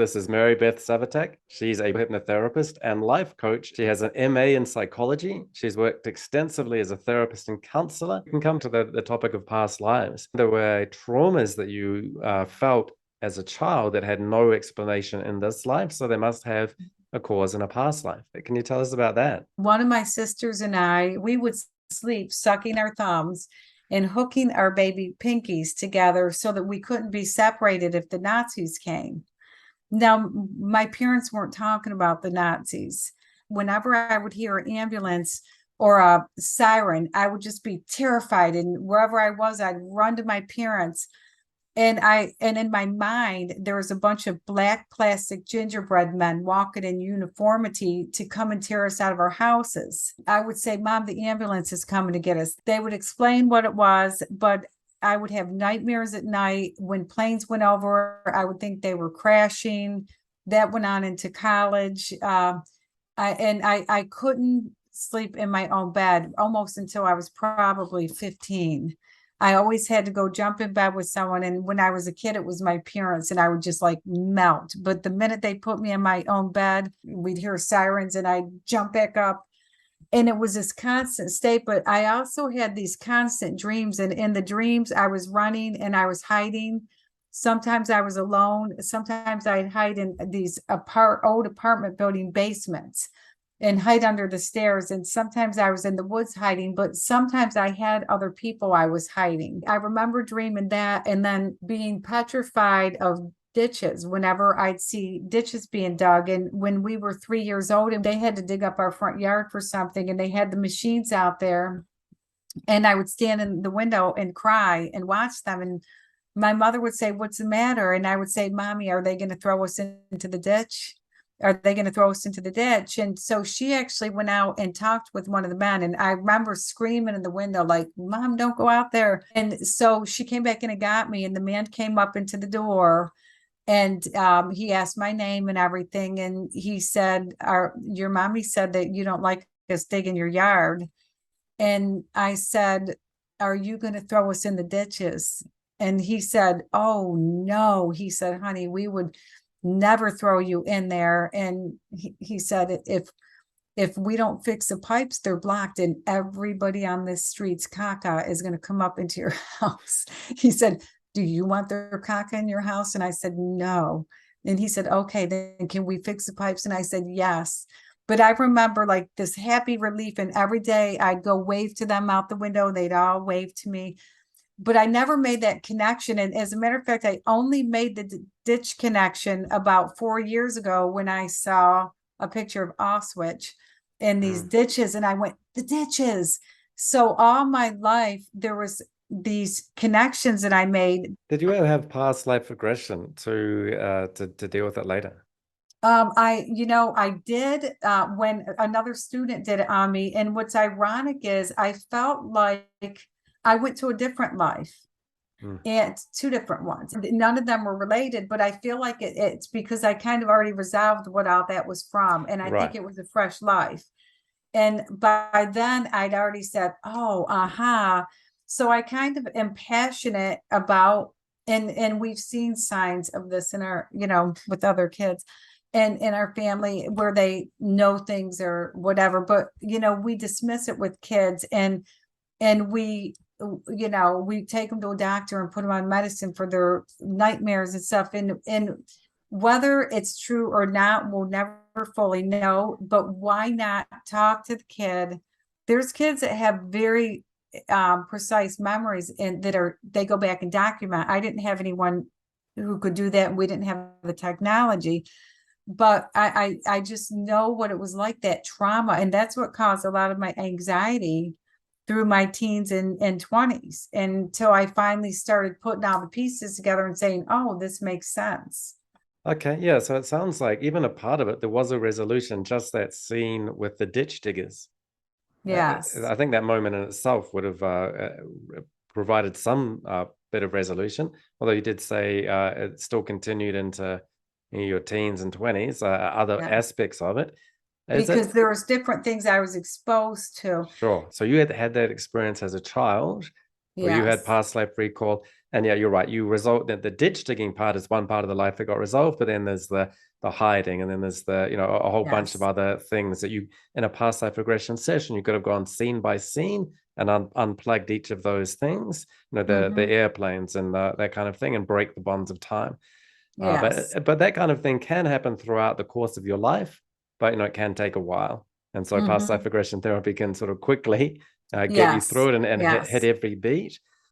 This is MaryBeth Svatek. She's a hypnotherapist and life coach. She has an MA in psychology. She's worked extensively as a therapist and counselor. We can come to the topic of past lives. There were traumas that you felt as a child that had no explanation in this life, so they must have a cause in a past life. Can you tell us about that? One of my sisters and I, we would sleep sucking our thumbs and hooking our baby pinkies together so that we couldn't be separated if the Nazis came. Now, my parents weren't talking about the Nazis. Whenever I would hear an ambulance or a siren, I would just be terrified. And wherever I was, I'd run to my parents. And in my mind, there was a bunch of black plastic gingerbread men walking in uniformity to come and tear us out of our houses. I would say, Mom, the ambulance is coming to get us. They would explain what it was, but I would have nightmares at night. When planes went over, I would think they were crashing. That went on into college. I couldn't sleep in my own bed almost until I was probably 15. I always had to go jump in bed with someone. And when I was a kid, it was my parents, and I would just like melt. But the minute they put me in my own bed, we'd hear sirens and I'd jump back up. And it was this constant state, but I also had these constant dreams. And in the dreams, I was running and I was hiding. Sometimes I was alone. Sometimes I'd hide in these old apartment building basements and hide under the stairs. And sometimes I was in the woods hiding, but sometimes I had other people I was hiding. I remember dreaming that, and then being petrified of ditches whenever I'd see ditches being dug. And when we were 3 years old and they had to dig up our front yard for something, and they had the machines out there, and I would stand in the window and cry and watch them. And my mother would say, "What's the matter?" And I would say, "Mommy, are they going to throw us into the ditch? Are they going to throw us into the ditch?" And so she actually went out and talked with one of the men. And I remember screaming in the window, like, "Mom, don't go out there." And so she came back in and got me. And the man came up into the door, and he asked my name and everything. And he said, "Your mommy said that you don't like us digging your yard." And I said, "Are you going to throw us in the ditches?" And he said, "Oh, no." He said, "Honey, we would never throw you in there." And he said, if we don't fix the pipes, they're blocked, and everybody on this street's caca is going to come up into your house. He said, "Do you want their caca in your house?" And I said, "No." And he said, "Okay, then can we fix the pipes?" And I said, "Yes." But I remember like this happy relief. And every day I'd go wave to them out the window. They'd all wave to me. But I never made that connection. And as a matter of fact, I only made the ditch connection about 4 years ago when I saw a picture of Auschwitz in these ditches. And I went, the ditches. So all my life, there was these connections that I made. Did you ever have past life regression to deal with it later? I did when another student did it on me. And what's ironic is I felt like I went to a different life, and two different ones. None of them were related, but I feel like it's because I kind of already resolved what all that was from. And I think it was a fresh life. And by then I'd already said, "Oh, aha." So I kind of am passionate about, and we've seen signs of this in our, with other kids and in our family where they know things or whatever, but, we dismiss it with kids, and we take them to a doctor and put them on medicine for their nightmares and stuff. And whether it's true or not, we'll never fully know. But why not talk to the kid? There's kids that have very precise memories, and they go back and document. I didn't have anyone who could do that. We didn't have the technology, but I just know what it was like, that trauma. And that's what caused a lot of my anxiety through my teens and 20s, until I finally started putting all the pieces together and saying, "Oh, this makes sense." Okay, yeah. So it sounds like even a part of it, there was a resolution, just that scene with the ditch diggers. Yes. I think that moment in itself would have provided some bit of resolution, although you did say it still continued into your teens and 20s, other aspects of it. Because there was different things I was exposed to. Sure. So you had that experience as a child where you had past life recall. And yeah, you're right. You result that the ditch digging part is one part of the life that got resolved, but then there's the hiding, and then there's the, you know, a whole bunch of Yes. other things that you, in a past life regression session, you could have gone scene by scene and unplugged each of those things, you know, the airplanes and that kind of thing, and break the bonds of time. Yes. But that kind of thing can happen throughout the course of your life, but, you know, it can take a while. And so past life regression therapy can sort of quickly get you Yes. through it and hit Yes. every beat.